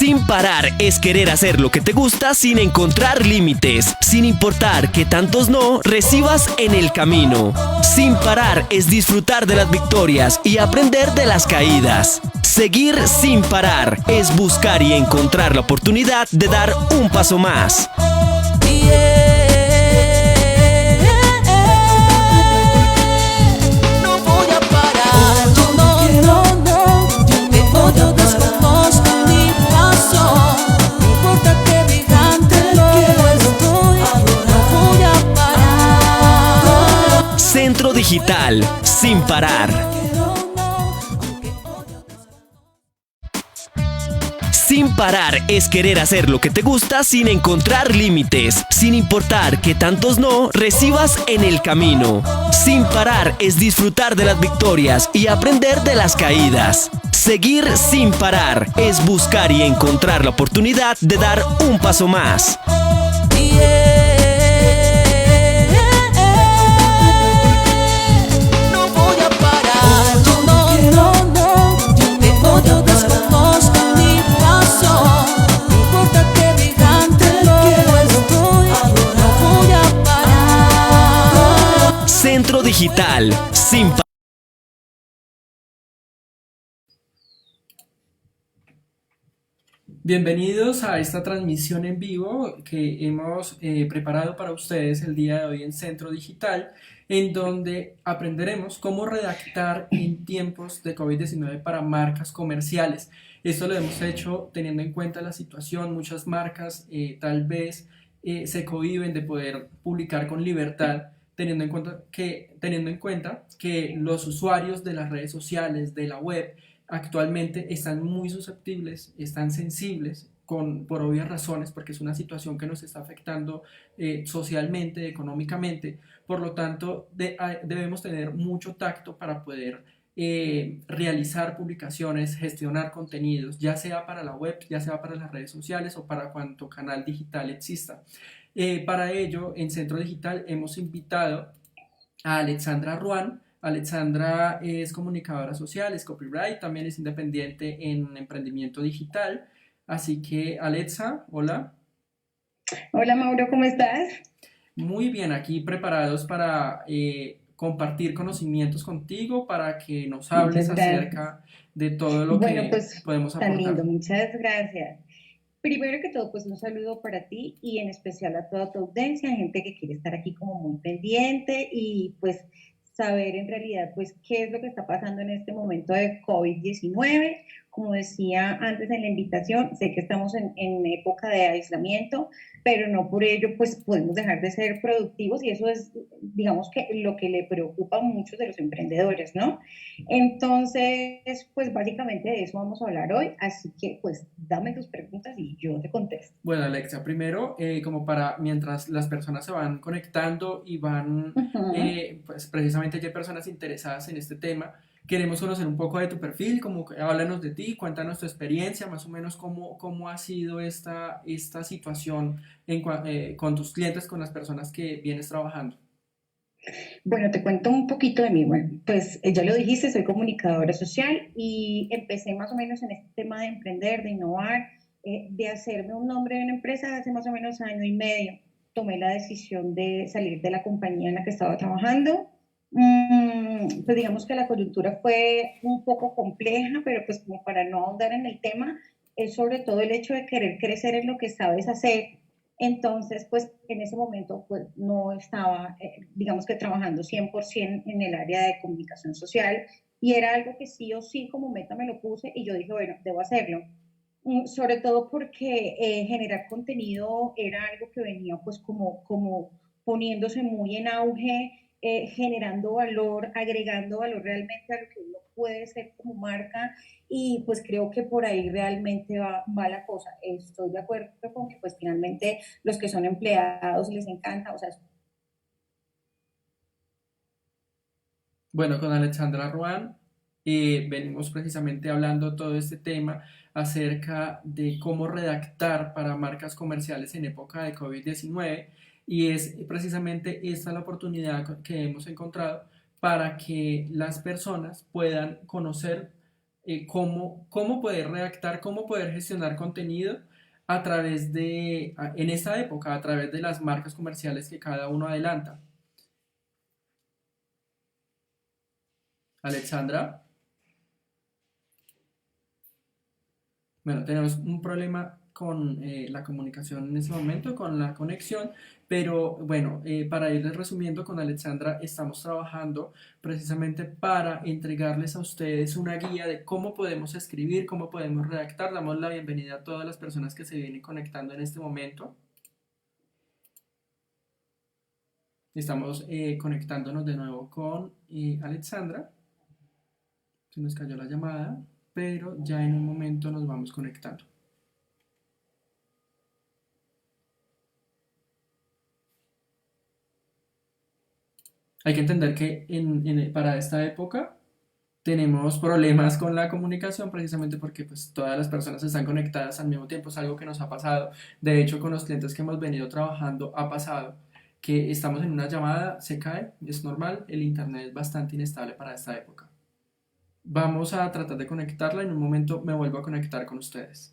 Sin parar es querer hacer lo que te gusta sin encontrar límites, sin importar que tantos no recibas en el camino. Sin parar es disfrutar de las victorias y aprender de las caídas. Seguir sin parar es buscar y encontrar la oportunidad de dar un paso más. Centro Digital, sin parar. Sin parar es querer hacer lo que te gusta sin encontrar límites, sin importar que tantos no recibas en el camino. Sin parar es disfrutar de las victorias y aprender de las caídas. Seguir sin parar es buscar y encontrar la oportunidad de dar un paso más. Centro Digital, sin parar. Bienvenidos a esta transmisión en vivo que hemos preparado para ustedes el día de hoy en Centro Digital, en donde aprenderemos cómo redactar en tiempos de COVID-19 para marcas comerciales. Esto lo hemos hecho teniendo en cuenta la situación. Muchas marcas tal vez se cohíben de poder publicar con libertad, teniendo en cuenta que los usuarios de las redes sociales, de la web, actualmente están muy susceptibles, están sensibles por obvias razones, porque es una situación que nos está afectando socialmente, económicamente. Por lo tanto, debemos tener mucho tacto para poder realizar publicaciones, gestionar contenidos, ya sea para la web, ya sea para las redes sociales o para cuanto canal digital exista. Para ello, en Centro Digital hemos invitado a Alexandra Ruan. Alexandra es comunicadora social, es copyright, también es independiente en emprendimiento digital. Así que, Alexa, hola. Hola Mauro, ¿cómo estás? Muy bien, aquí preparados para compartir conocimientos contigo, para que nos hables acerca de todo lo que podemos aportar. Tan lindo, muchas gracias. Primero que todo, pues un saludo para ti y en especial a toda tu audiencia, gente que quiere estar aquí como muy pendiente y pues saber en realidad pues qué es lo que está pasando en este momento de COVID-19. Como decía antes en la invitación, sé que estamos en época de aislamiento, pero no por ello pues podemos dejar de ser productivos y eso es, digamos que lo que le preocupa a muchos de los emprendedores, ¿no? Entonces, pues básicamente de eso vamos a hablar hoy, así que pues dame tus preguntas y yo te contesto. Bueno, Alexa, primero, como para mientras las personas se van conectando y van, pues precisamente ya hay personas interesadas en este tema, queremos conocer un poco de tu perfil, háblanos de ti, cuéntanos tu experiencia, más o menos cómo ha sido esta situación con tus clientes, con las personas que vienes trabajando. Bueno, te cuento un poquito de mí. Bueno, pues ya lo dijiste, soy comunicadora social y empecé más o menos en este tema de emprender, de innovar, de hacerme un nombre en una empresa hace más o menos año y medio. Tomé la decisión de salir de la compañía en la que estaba trabajando. Pues digamos que la coyuntura fue un poco compleja, pero pues como para no ahondar en el tema, es sobre todo el hecho de querer crecer en lo que sabes hacer. Entonces, pues en ese momento pues no estaba, digamos que trabajando 100% en el área de comunicación social y era algo que sí o sí como meta me lo puse y yo dije, bueno, debo hacerlo. Sobre todo porque generar contenido era algo que venía pues como poniéndose muy en auge, generando valor, agregando valor realmente a lo que uno puede ser como marca y pues creo que por ahí realmente va la cosa. Estoy de acuerdo con que pues finalmente los que son empleados les encanta, o sea. Bueno, con Alexandra Ruan venimos precisamente hablando todo este tema acerca de cómo redactar para marcas comerciales en época de COVID-19 y es precisamente esta la oportunidad que hemos encontrado para que las personas puedan conocer cómo poder redactar, cómo poder gestionar contenido a través en esta época, a través de las marcas comerciales que cada uno adelanta. Alexandra. Bueno, tenemos un problema con la comunicación en este momento, con la conexión, pero bueno, para irles resumiendo, con Alexandra estamos trabajando precisamente para entregarles a ustedes una guía de cómo podemos escribir, cómo podemos redactar. Damos la bienvenida a todas las personas que se vienen conectando en este momento. Estamos conectándonos de nuevo con Alexandra. Se nos cayó la llamada, pero ya en un momento nos vamos conectando. Hay que entender que para esta época tenemos problemas con la comunicación precisamente porque pues, todas las personas están conectadas al mismo tiempo. Es algo que nos ha pasado. De hecho, con los clientes que hemos venido trabajando ha pasado que estamos en una llamada, se cae, es normal, el internet es bastante inestable para esta época. Vamos a tratar de conectarla, en un momento me vuelvo a conectar con ustedes.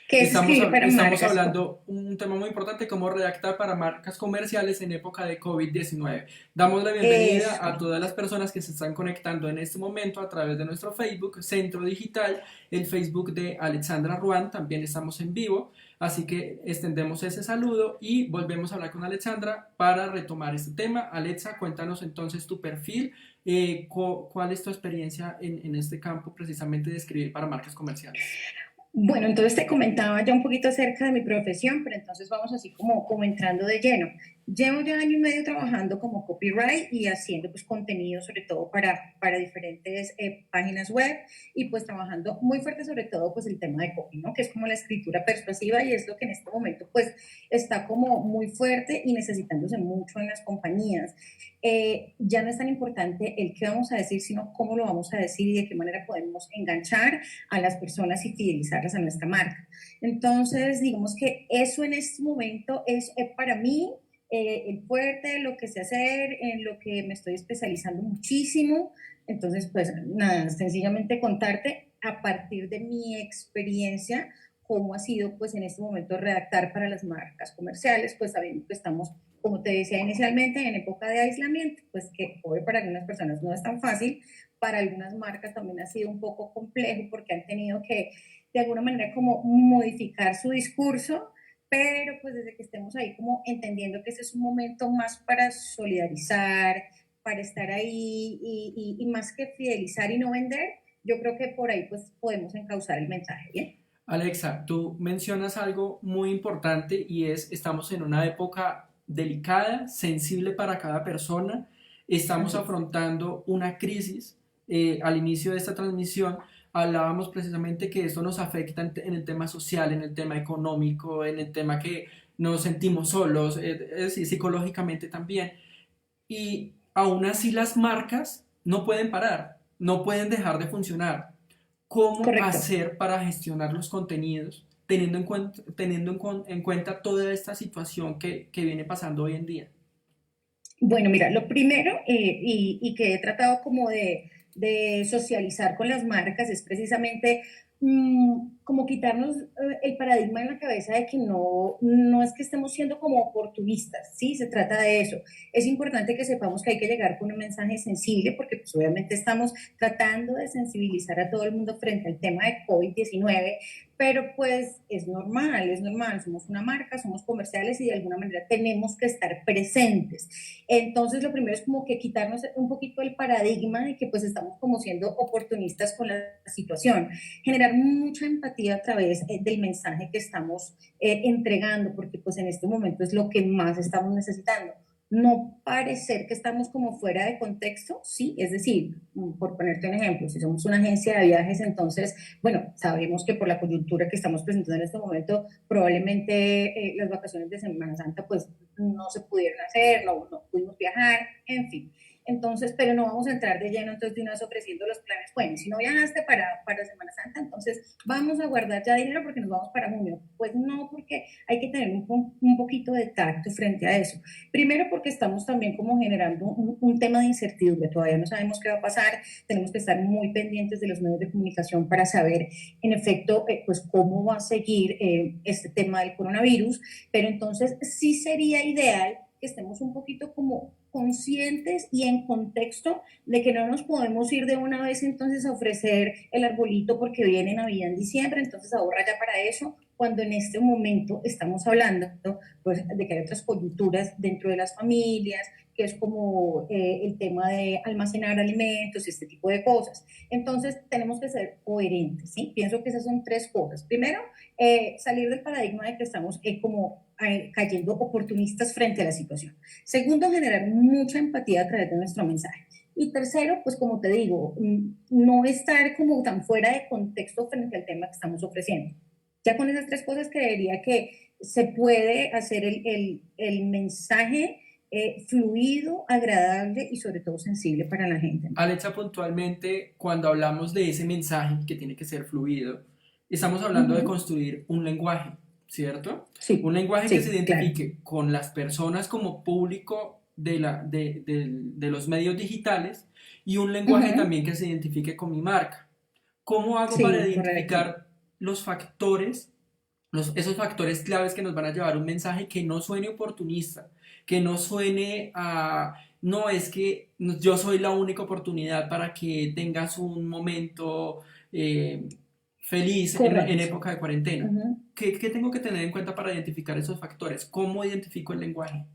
¿Qué es escribir para Estamos marcas? hablando un tema muy importante, cómo redactar para marcas comerciales en época de COVID-19. Damos la bienvenida Eso. a todas las personas que se están conectando en este momento a través de nuestro Facebook, Centro Digital, el Facebook de Alexandra Ruán, también estamos en vivo, así que extendemos ese saludo y volvemos a hablar con Alexandra para retomar este tema. Alexa, cuéntanos entonces tu perfil, cuál es tu experiencia en este campo precisamente de escribir para marcas comerciales. Bueno, entonces te comentaba ya un poquito acerca de mi profesión, pero entonces vamos así como entrando de lleno. Llevo ya año y medio trabajando como copyright y haciendo pues contenido sobre todo para diferentes páginas web y pues trabajando muy fuerte sobre todo pues el tema de copy, ¿no? Que es como la escritura persuasiva y es lo que en este momento pues está como muy fuerte y necesitándose mucho en las compañías. Ya no es tan importante el qué vamos a decir, sino cómo lo vamos a decir y de qué manera podemos enganchar a las personas y fidelizarlas a nuestra marca. Entonces, digamos que eso en este momento es para mí el fuerte, lo que sé hacer, en lo que me estoy especializando muchísimo. Entonces, pues nada, sencillamente contarte a partir de mi experiencia cómo ha sido pues en este momento redactar para las marcas comerciales, pues sabiendo que estamos, como te decía inicialmente, en época de aislamiento, pues que hoy para algunas personas no es tan fácil, para algunas marcas también ha sido un poco complejo porque han tenido que de alguna manera como modificar su discurso, pero pues desde que estemos ahí como entendiendo que ese es un momento más para solidarizar, para estar ahí y más que fidelizar y no vender, yo creo que por ahí pues podemos encauzar el mensaje, ¿bien? Alexa, tú mencionas algo muy importante y es, estamos en una época delicada, sensible para cada persona, estamos Así es. afrontando una crisis. Al inicio de esta transmisión hablábamos precisamente que esto nos afecta en el tema social, en el tema económico, en el tema que nos sentimos solos, es decir, psicológicamente también. Y aún así las marcas no pueden parar, no pueden dejar de funcionar. ¿Cómo Correcto. hacer para gestionar los contenidos teniendo en cuenta toda esta situación que viene pasando hoy en día? Bueno, mira, lo primero y que he tratado como de socializar con las marcas es precisamente como quitarnos el paradigma en la cabeza de que no es que estemos siendo como oportunistas, ¿sí? Se trata de eso. Es importante que sepamos que hay que llegar con un mensaje sensible porque pues obviamente estamos tratando de sensibilizar a todo el mundo frente al tema de COVID-19, pero pues es normal, somos una marca, somos comerciales y de alguna manera tenemos que estar presentes. Entonces, lo primero es como que quitarnos un poquito el paradigma de que pues estamos como siendo oportunistas con la situación, generar mucha empatía a través del mensaje que estamos entregando, porque pues en este momento es lo que más estamos necesitando. No parecer que estamos como fuera de contexto, sí, es decir, por ponerte un ejemplo, si somos una agencia de viajes, entonces, bueno, sabemos que por la coyuntura que estamos presentando en este momento, probablemente las vacaciones de Semana Santa pues no se pudieron hacer, no pudimos viajar, en fin. Entonces, pero no vamos a entrar de lleno entonces de una vez ofreciendo los planes. Bueno, si no viajaste para Semana Santa, entonces vamos a guardar ya dinero porque nos vamos para junio. Pues no, porque hay que tener un poquito de tacto frente a eso. Primero porque estamos también como generando un tema de incertidumbre, todavía no sabemos qué va a pasar, tenemos que estar muy pendientes de los medios de comunicación para saber en efecto pues cómo va a seguir este tema del coronavirus, pero entonces sí sería ideal que estemos un poquito como conscientes y en contexto de que no nos podemos ir de una vez entonces a ofrecer el arbolito porque viene Navidad en diciembre, entonces ahorra ya para eso, cuando en este momento estamos hablando pues, de que hay otras coyunturas dentro de las familias, que es como el tema de almacenar alimentos y este tipo de cosas. Entonces tenemos que ser coherentes, ¿sí? Pienso que esas son tres cosas. Primero, salir del paradigma de que estamos como cayendo oportunistas frente a la situación. Segundo, generar mucha empatía a través de nuestro mensaje. Y tercero, pues como te digo, no estar como tan fuera de contexto frente al tema que estamos ofreciendo. Ya con esas tres cosas creería que se puede hacer el mensaje fluido, agradable y sobre todo sensible para la gente. Alexa, puntualmente, cuando hablamos de ese mensaje que tiene que ser fluido, estamos Uh hablando de -huh. construir un lenguaje, ¿cierto? Un Sí, lenguaje que se sí, claro. identifique con las personas como público de los medios digitales y un Uh lenguaje -huh. también que se identifique con mi marca. ¿Cómo hago para Sí, correcto. identificar los factores esos factores claves que nos van a llevar un mensaje que no suene oportunista, que no suene a, no es que yo soy la única oportunidad para que tengas un momento eh, feliz en Correcto. época de cuarentena. Ujú. ¿Qué tengo que tener en cuenta para identificar esos factores? ¿Cómo identifico el lenguaje?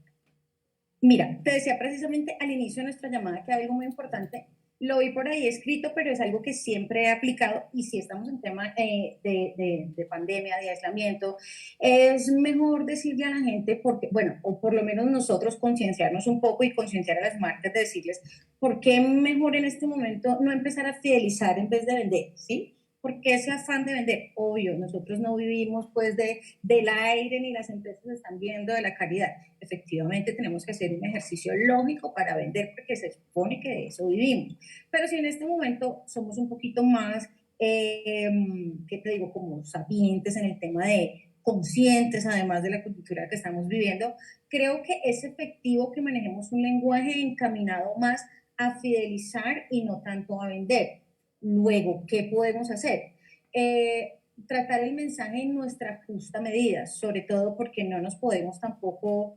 Mira, te decía precisamente al inicio de nuestra llamada que hay algo muy importante. Lo vi por ahí escrito, pero es algo que siempre he aplicado y si estamos en tema de pandemia, de aislamiento, es mejor decirle a la gente, porque, bueno, o por lo menos nosotros concienciarnos un poco y concienciar a las marcas de decirles por qué mejor en este momento no empezar a fidelizar en vez de vender, ¿sí? Porque ese afán de vender, obvio, nosotros no vivimos pues del aire ni las empresas están viendo de la caridad. Efectivamente tenemos que hacer un ejercicio lógico para vender porque se supone que de eso vivimos. Pero si en este momento somos un poquito más, ¿qué te digo? Como sabientes en el tema de conscientes, además de la cultura que estamos viviendo, creo que es efectivo que manejemos un lenguaje encaminado más a fidelizar y no tanto a vender. Luego, ¿qué podemos hacer? Eh, Tratar el mensaje en nuestra justa medida, sobre todo porque no nos podemos tampoco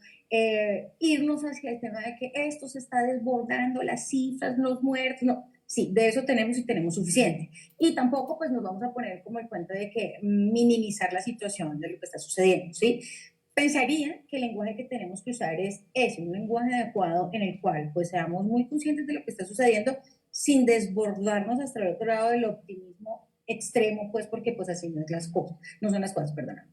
irnos hacia el tema de que esto se está desbordando, las cifras, los muertos, no, sí, de eso tenemos y tenemos suficiente. Y tampoco pues nos vamos a poner como el cuento de que minimizar la situación de lo que está sucediendo, ¿sí? Pensaría que el lenguaje que tenemos que usar es un lenguaje adecuado en el cual pues seamos muy conscientes de lo que está sucediendo sin desbordarnos hasta el otro lado del optimismo extremo, pues porque pues así no es las cosas, no son las cosas, perdona.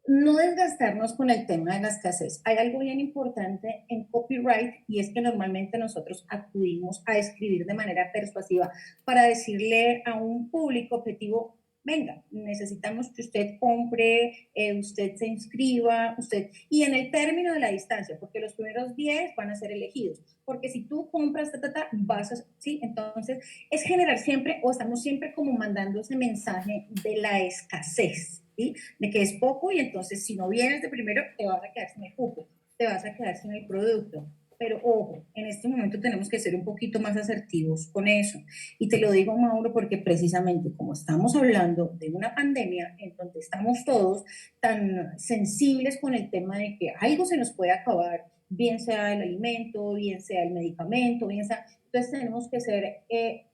No desgastarnos con el tema de la escasez. Hay algo bien importante en copyright y es que normalmente nosotros acudimos a escribir de manera persuasiva para decirle a un público objetivo, venga, necesitamos que usted compre, usted se inscriba, usted, y en el término de la distancia, porque los primeros 10 van a ser elegidos, porque si tú compras, vas a, sí, entonces es generar siempre, o estamos siempre como mandando ese mensaje de la escasez, ¿sí? De que es poco y entonces si no vienes de primero te vas a quedar sin el cupo, te vas a quedar sin el producto. Pero ojo, en este momento tenemos que ser un poquito más asertivos con eso. Y te lo digo, Mauro, porque precisamente como estamos hablando de una pandemia en donde estamos todos tan sensibles con el tema de que algo se nos puede acabar, bien sea el alimento, bien sea el medicamento, bien sea... Entonces tenemos que ser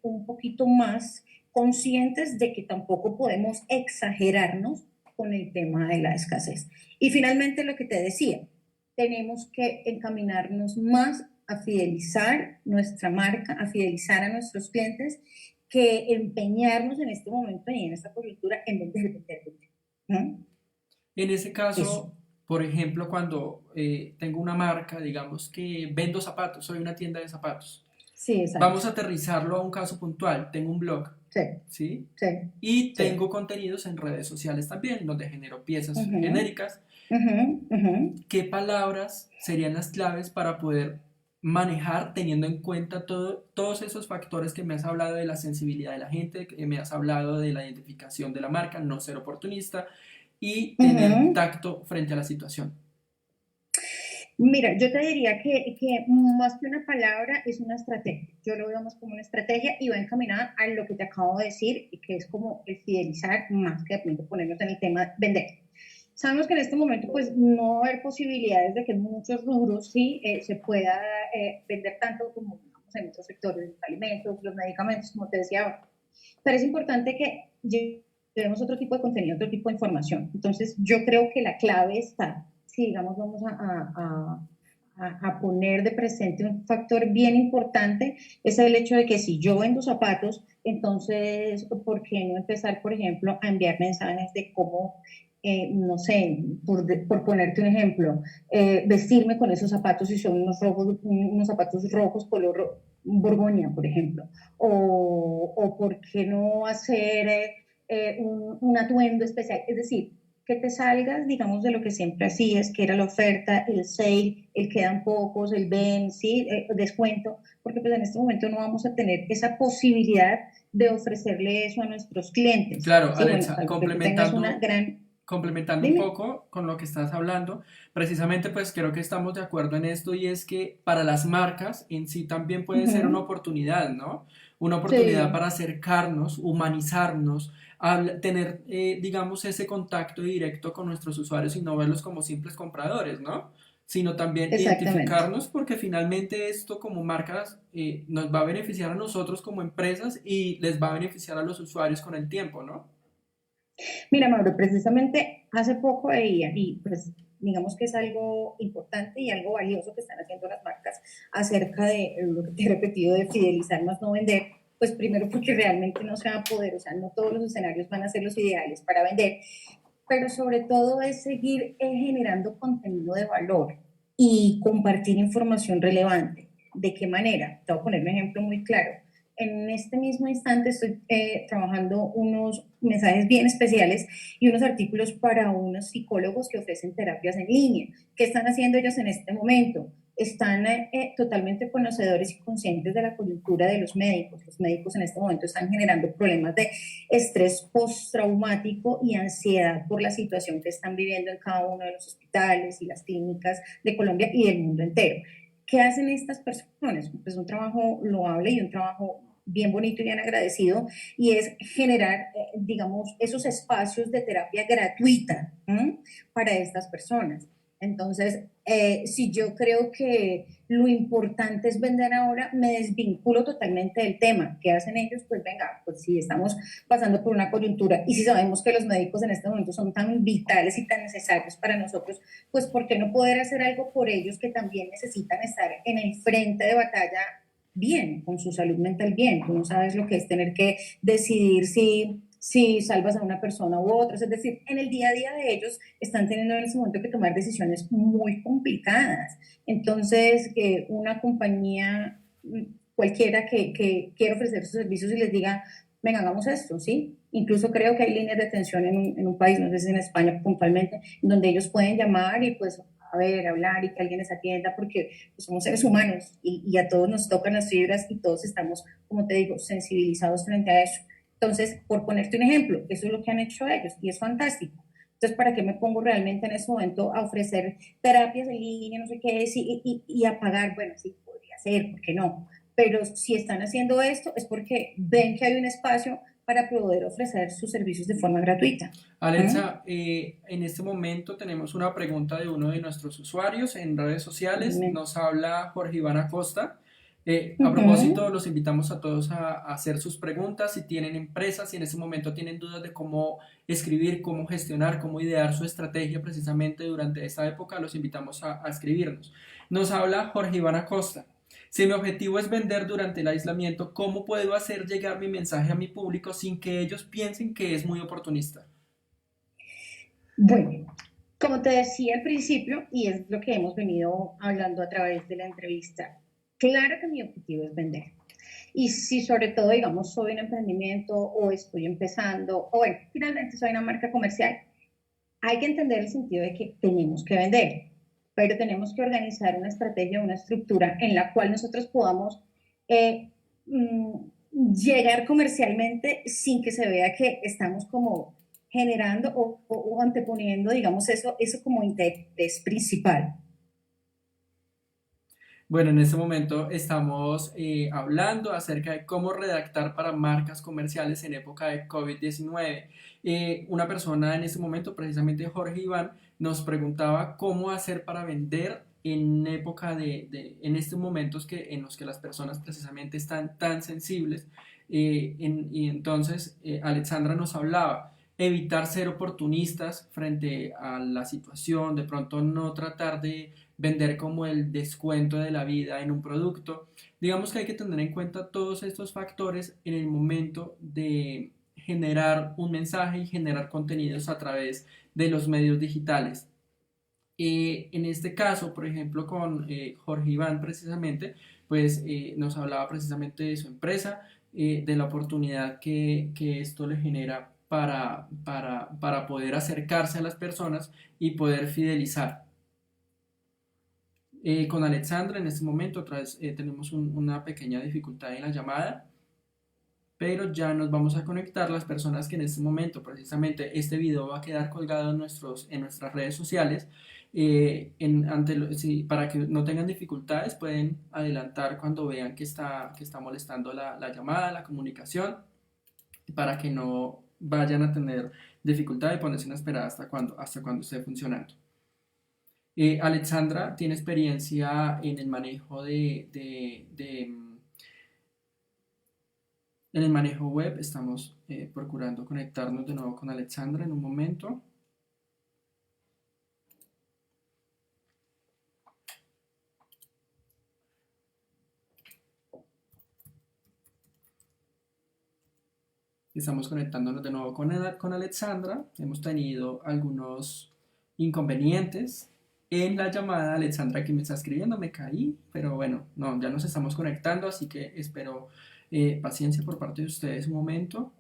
un poquito más conscientes de que tampoco podemos exagerarnos con el tema de la escasez. Y finalmente lo que te decía, tenemos que encaminarnos más a fidelizar nuestra marca, a fidelizar a nuestros clientes, que empeñarnos en este momento y en esta coyuntura en vender, vender, vender. ¿No? En ese Eso. caso, por ejemplo, cuando tengo una marca, digamos que vendo zapatos, soy una tienda de zapatos. Sí, exacto. Vamos a aterrizarlo a un caso puntual. Tengo un blog, Sí, ¿sí? sí, Y sí. tengo contenidos en redes sociales también, donde genero piezas Uh-huh, genéricas. uh-huh, uh-huh. ¿Qué palabras serían las claves para poder manejar teniendo en cuenta todos esos factores que me has hablado de la sensibilidad de la gente, que me has hablado de la identificación de la marca, no ser oportunista y tener Uh-huh. tacto frente a la situación? Mira, yo te diría que más que una palabra es una estrategia. Yo lo veo más como una estrategia y va encaminada a lo que te acabo de decir, y que es como el fidelizar más que de pronto ponernos en el tema de vender. Sabemos que en este momento pues no va a haber posibilidades de que en muchos rubros sí se pueda vender tanto como digamos, en otros sectores, los alimentos, los medicamentos, como te decía ahora. Pero es importante que llevemos otro tipo de contenido, otro tipo de información. Entonces yo creo que la clave está, si digamos vamos a poner de presente un factor bien importante, es el hecho de que si yo vendo zapatos, entonces, ¿por qué no empezar, por ejemplo, a enviar mensajes de cómo no sé, por ponerte un ejemplo, vestirme con esos zapatos si son unos zapatos rojos color borgoña, por ejemplo, o por qué no hacer un atuendo especial, es decir, que te salgas, digamos, de lo que siempre hacías, que era la oferta, el sale, el quedan pocos, el ven, sí, descuento, porque pues en este momento no vamos a tener esa posibilidad de ofrecerle eso a nuestros clientes. Claro, Sí, bueno, Alexa, salvo que tú tengas una gran... complementando un Dime. poco con lo que estás hablando, precisamente pues creo que estamos de acuerdo en esto y es que para las marcas en sí también puede ser una Ujú. oportunidad, ¿no? Una oportunidad Sí, para acercarnos, humanizarnos, tener, digamos, ese contacto directo con nuestros usuarios y no verlos como simples compradores, ¿no? Sino también exactamente. identificarnos porque finalmente esto como marcas nos va a beneficiar a nosotros como empresas y les va a beneficiar a los usuarios con el tiempo, ¿no? Mira, Mauro, precisamente hace poco veía, y pues digamos que es algo importante y algo valioso que están haciendo las marcas acerca de lo que te he repetido de fidelizar más no vender, pues primero porque realmente no se va a poder, o sea, no todos los escenarios van a ser los ideales para vender, pero sobre todo es seguir generando contenido de valor y compartir información relevante. ¿De qué manera? Te voy a poner un ejemplo muy claro. En este mismo instante estoy trabajando unos mensajes bien especiales y unos artículos para unos psicólogos que ofrecen terapias en línea. ¿Qué están haciendo ellos en este momento? Están totalmente conocedores y conscientes de la coyuntura de los médicos. Los médicos en este momento están generando problemas de estrés postraumático y ansiedad por la situación que están viviendo en cada uno de los hospitales y las clínicas de Colombia y del mundo entero. ¿Qué hacen estas personas? Pues un trabajo loable y un trabajo bien bonito y bien agradecido, y es generar, digamos, esos espacios de terapia gratuita para estas personas. Entonces, si yo creo que lo importante es vender ahora, me desvinculo totalmente del tema. ¿Qué hacen ellos? Pues venga, pues si estamos pasando por una coyuntura y si sabemos que los médicos en este momento son tan vitales y tan necesarios para nosotros, pues ¿por qué no poder hacer algo por ellos que también necesitan estar en el frente de batalla bien, con su salud mental bien? Tú no sabes lo que es tener que decidir si salvas a una persona u otra. Es decir, en el día a día de ellos están teniendo en ese momento que tomar decisiones muy complicadas. Entonces, una compañía cualquiera que quiera ofrecer sus servicios y les diga, venga, hagamos esto, ¿sí? Incluso creo que hay líneas de atención en un país, no sé si en España puntualmente, donde ellos pueden llamar y pues a ver, hablar y que alguien les atienda, porque pues, somos seres humanos y a todos nos tocan las fibras y todos estamos, como te digo, sensibilizados frente a eso. Entonces, por ponerte un ejemplo, eso es lo que han hecho ellos y es fantástico. Entonces, ¿para qué me pongo realmente en ese momento a ofrecer terapias en línea, no sé qué es, y a pagar? Bueno, sí, podría ser, ¿por qué no? Pero si están haciendo esto es porque ven que hay un espacio para poder ofrecer sus servicios de forma gratuita. ¿Mm? Alexa, en este momento tenemos una pregunta de uno de nuestros usuarios en redes sociales. Dime. Nos habla Jorge Iván Acosta. A propósito, Ujú. los invitamos a todos a hacer sus preguntas. Si tienen empresas, si en este momento tienen dudas de cómo escribir, cómo gestionar, cómo idear su estrategia precisamente durante esta época, los invitamos a escribirnos. Nos habla Jorge Iván Acosta. Si mi objetivo es vender durante el aislamiento, ¿cómo puedo hacer llegar mi mensaje a mi público sin que ellos piensen que es muy oportunista? Bueno, como te decía al principio, y es lo que hemos venido hablando a través de la entrevista, claro que mi objetivo es vender. Y si sobre todo, digamos, soy un emprendimiento o estoy empezando, o bueno, finalmente soy una marca comercial, hay que entender el sentido de que tenemos que vender, pero tenemos que organizar una estrategia, una estructura en la cual nosotros podamos eh, llegar comercialmente sin que se vea que estamos como generando o anteponiendo, digamos, eso como interés principal. Bueno, en este momento estamos hablando acerca de cómo redactar para marcas comerciales en época de COVID-19. Una persona en este momento, precisamente Jorge Iván, nos preguntaba cómo hacer para vender en época en estos momentos en los que las personas precisamente están tan sensibles. Y entonces Alexandra nos hablaba evitar ser oportunistas frente a la situación, de pronto no tratar de vender como el descuento de la vida en un producto. Digamos que hay que tener en cuenta todos estos factores en el momento de generar un mensaje y generar contenidos a través de los medios digitales. En este caso, por ejemplo, con Jorge Iván precisamente, pues nos hablaba precisamente de su empresa, de la oportunidad que esto le genera para poder acercarse a las personas y poder fidelizar. Con Alexandra en este momento otra vez tenemos una pequeña dificultad en la llamada. pero ya nos vamos a conectar las personas que en este momento, precisamente este video va a quedar colgado en nuestras redes sociales. Para que no tengan dificultades, pueden adelantar cuando vean que está molestando la llamada, la comunicación, para que no vayan a tener dificultad de ponerse en espera hasta cuando esté funcionando. Alexandra tiene experiencia en el manejo en el manejo web. Estamos procurando conectarnos de nuevo con Alexandra en un momento. Estamos conectándonos de nuevo con Alexandra. Hemos tenido algunos inconvenientes en la llamada. Alexandra, que me está escribiendo, me caí, pero bueno, no, ya nos estamos conectando, así que espero paciencia por parte de ustedes un momento,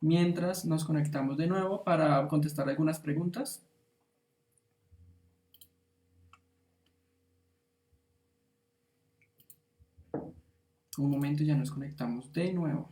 mientras nos conectamos de nuevo para contestar algunas preguntas. Un momento, ya nos conectamos de nuevo.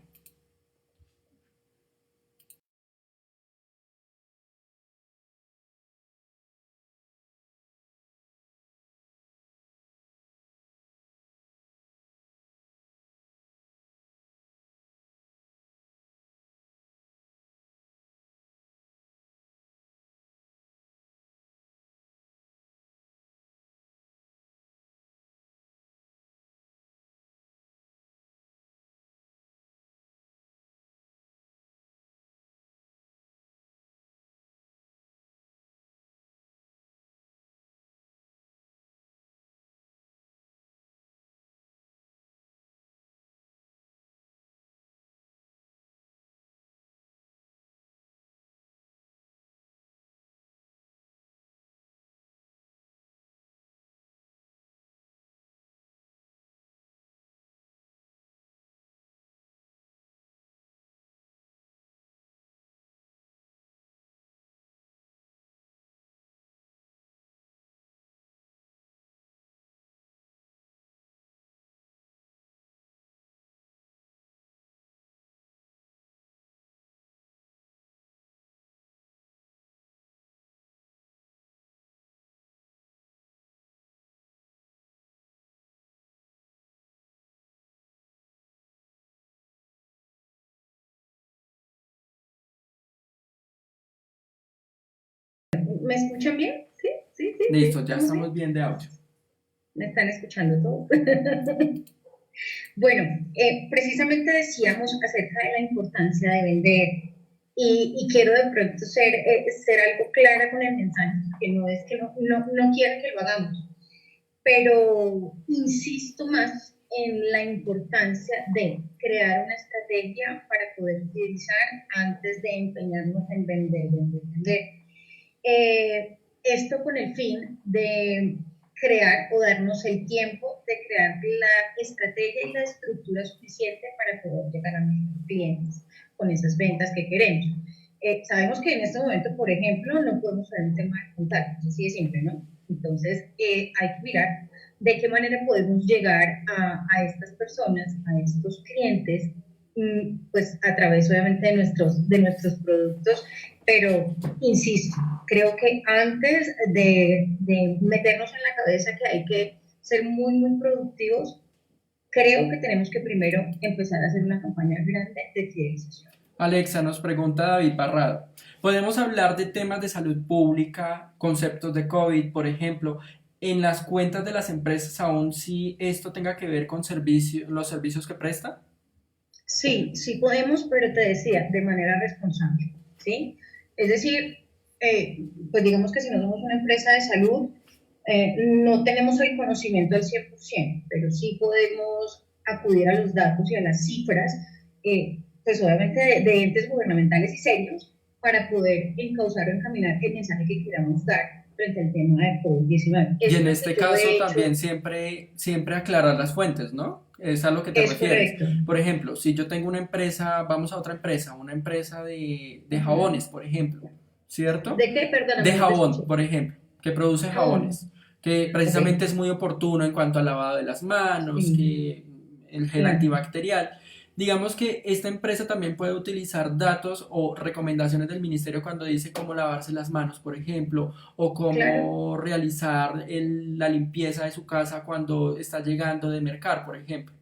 ¿Me escuchan bien? Sí, sí, sí. Listo, ya estamos bien de audio. ¿Me están escuchando todos? Bueno, precisamente decíamos acerca de la importancia de vender y quiero de pronto ser algo clara con el mensaje, que no es que no quiero que lo hagamos, pero insisto más en la importancia de crear una estrategia para poder utilizar antes de empeñarnos en vender, vender. Esto con el fin de crear o darnos el tiempo de crear la estrategia y la estructura suficiente para poder llegar a nuestros clientes con esas ventas que queremos. Sabemos que en este momento, por ejemplo, no podemos hacer un tema de contactos, así de simple, ¿no? Entonces, hay que mirar de qué manera podemos llegar a estas personas, a estos clientes, pues a través obviamente de nuestros productos, pero insisto, creo que antes de meternos en la cabeza que hay que ser muy, muy productivos, creo que tenemos que primero empezar a hacer una campaña grande de fidelización. Alexa, nos pregunta David Barrado, ¿podemos hablar de temas de salud pública, conceptos de COVID, por ejemplo, en las cuentas de las empresas, aún si esto tenga que ver con los servicios que presta? Sí, sí podemos, pero te decía, de manera responsable, ¿sí? Es decir, pues digamos que si no somos una empresa de salud, no tenemos el conocimiento al 100%, pero sí podemos acudir a los datos y a las cifras, pues obviamente de entes gubernamentales y serios, para poder encauzar o encaminar el mensaje que queramos dar frente al tema de COVID-19. Y en este caso también siempre aclarar las fuentes, ¿no? Es a lo que te refieres. Correcto. Por ejemplo, si yo tengo una empresa, vamos a otra empresa, una empresa de jabones, por ejemplo, ¿cierto? ¿De qué? Perdón. De jabón, por ejemplo, que produce jabones, que precisamente es muy oportuno en cuanto al lavado de las manos, que el gel antibacterial. Digamos que esta empresa también puede utilizar datos o recomendaciones del ministerio cuando dice cómo lavarse las manos, por ejemplo, o Claro. cómo realizar la limpieza de su casa cuando está llegando de mercar, por ejemplo.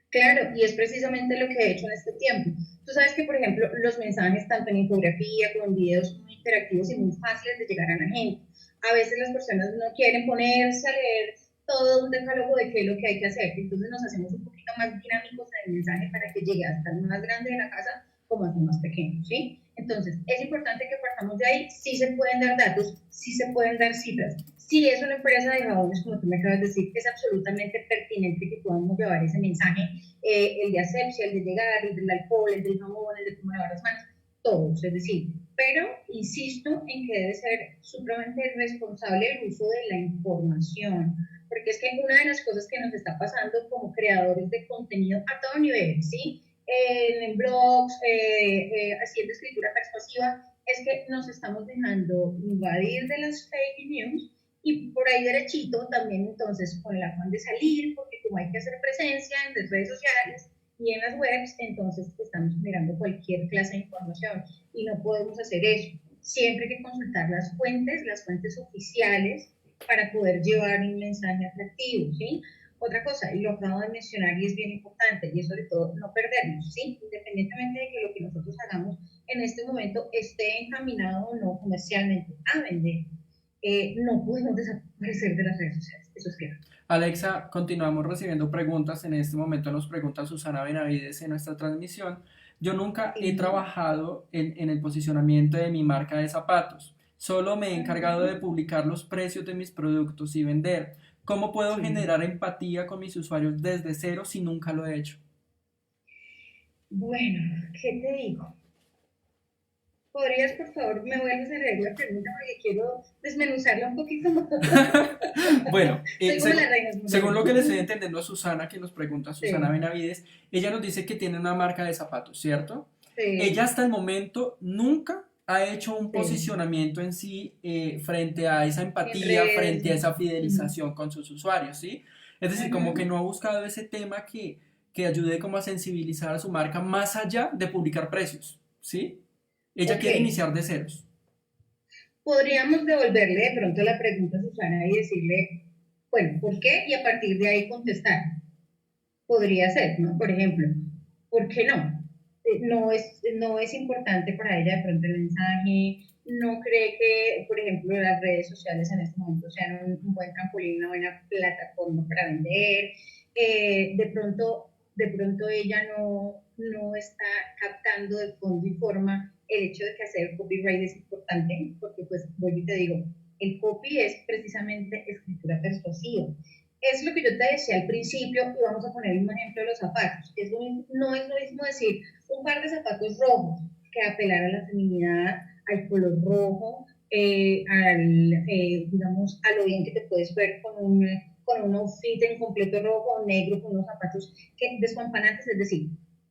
Claro, y es precisamente lo que he hecho en este tiempo. Tú sabes que, por ejemplo, los mensajes, tanto en infografía como en videos, son muy interactivos y muy fáciles de llegar a la gente. A veces las personas no quieren ponerse a leer todo un decálogo de qué es lo que hay que hacer, entonces nos hacemos un poquito más dinámicos en el mensaje para que llegue hasta el más grande de la casa como hasta el más pequeño, ¿sí? Entonces, es importante que partamos de ahí. Sí se pueden dar datos, sí se pueden dar cifras. Si es una empresa de jabones, como tú me acabas de decir, es absolutamente pertinente que podamos llevar ese mensaje, el de asepsia, el de llegar, el del alcohol, el del jabón, el de cómo lavar las manos, todos, es decir, pero insisto en que debe ser supremamente responsable el uso de la información, porque es que una de las cosas que nos está pasando como creadores de contenido a todo nivel, ¿sí? En blogs, haciendo escritura persuasiva, es que nos estamos dejando invadir de las fake news y por ahí derechito también entonces con el afán de salir, porque como hay que hacer presencia en las redes sociales y en las webs, entonces estamos mirando cualquier clase de información y no podemos hacer eso. Siempre hay que consultar las fuentes oficiales para poder llevar un mensaje atractivo, ¿sí? Otra cosa, y lo acabo de mencionar y es bien importante, y es sobre todo no perdernos, ¿sí? Independientemente de que lo que nosotros hagamos en este momento esté encaminado o no comercialmente a vender, no podemos desaparecer de las redes sociales, eso es claro. Alexa, continuamos recibiendo preguntas. En este momento nos pregunta Susana Benavides en nuestra transmisión. Yo nunca he Sí. trabajado en el posicionamiento de mi marca de zapatos. Solo me he encargado de Uh-huh. publicar los precios de mis productos y vender. ¿Cómo puedo Sí. generar empatía con mis usuarios desde cero si nunca lo he hecho? Bueno, ¿qué te digo? ¿Podrías, por favor, me vuelves a leer la pregunta porque quiero desmenuzarla un poquito más? Bueno, Soy como la reina según Sofía. lo que le estoy entendiendo a Susana, que nos pregunta Susana Sí, Benavides, ella nos dice que tiene una marca de zapatos, ¿cierto? Ella sí, hasta el momento nunca ha hecho un sí. posicionamiento en sí frente a esa En empatía, redes. frente a esa Uh-huh. fidelización con sus usuarios, ¿sí? Es decir, como que Uh-huh. no ha buscado ese tema que ayude como a sensibilizar a su marca más allá de publicar precios, ¿sí? Ella Ok, quiere iniciar de ceros. podríamos devolverle de pronto la pregunta a Susana y decirle, bueno, ¿por qué? Y a partir de ahí contestar. Podría ser, ¿no? Por ejemplo, ¿por qué no? No es importante para ella de pronto el mensaje, no cree que, por ejemplo, las redes sociales en este momento sean un buen trampolín, una buena plataforma para vender, de pronto ella no está captando de fondo y forma el hecho de que hacer copyright es importante, porque pues, voy y te digo, el copy es precisamente escritura persuasiva, es lo que yo te decía al principio, y vamos a poner un ejemplo de los zapatos. No es lo mismo decir un par de zapatos rojos que apelar a la feminidad, al color rojo, digamos, a lo bien que te puedes ver con un outfit en completo rojo o negro, con unos zapatos que despampanantes, es decir,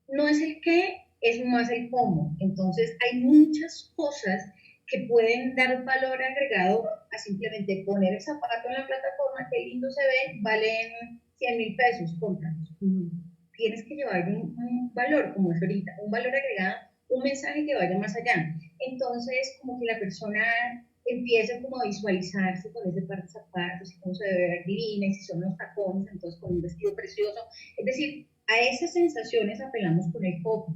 no es el qué, es más el cómo. Entonces, hay muchas cosas que pueden dar valor agregado a simplemente poner el zapato en la plataforma, qué lindo se ve, valen 100.000 pesos, cómpralos. Tienes que llevar un valor, como es ahorita, un valor agregado, un mensaje que vaya más allá. Entonces, como que la persona empieza como a visualizarse con ese par de zapatos y cómo se debe ver divina, y si son los tacones, entonces con un vestido precioso. Es decir, a esas sensaciones apelamos con el copy.